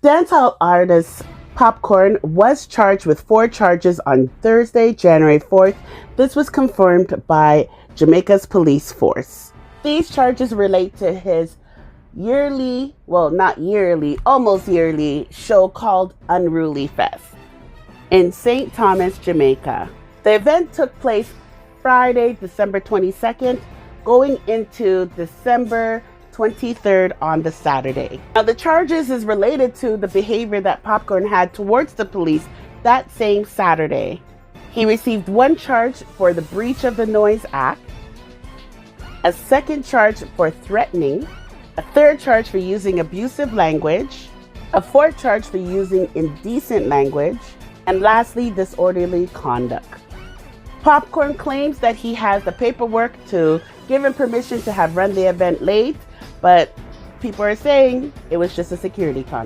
Dancehall artist Popcorn was charged with 4 charges on Thursday, January 4th. This was confirmed by Jamaica's police force. These charges relate to his yearly, well, not yearly, almost yearly show called Unruly Fest in St. Thomas, Jamaica. The event took place Friday, December 22nd, going into December 23rd on the Saturday. Now, the charges is related to the behavior that Popcorn had towards the police that same Saturday. He received 1 charge for the breach of the Noise Act, a 2nd charge for threatening, a 3rd charge for using abusive language, a 4th charge for using indecent language, and lastly, disorderly conduct. Popcorn claims that he has the paperwork to give him permission to have run the event late, but people are saying it was just a security contract.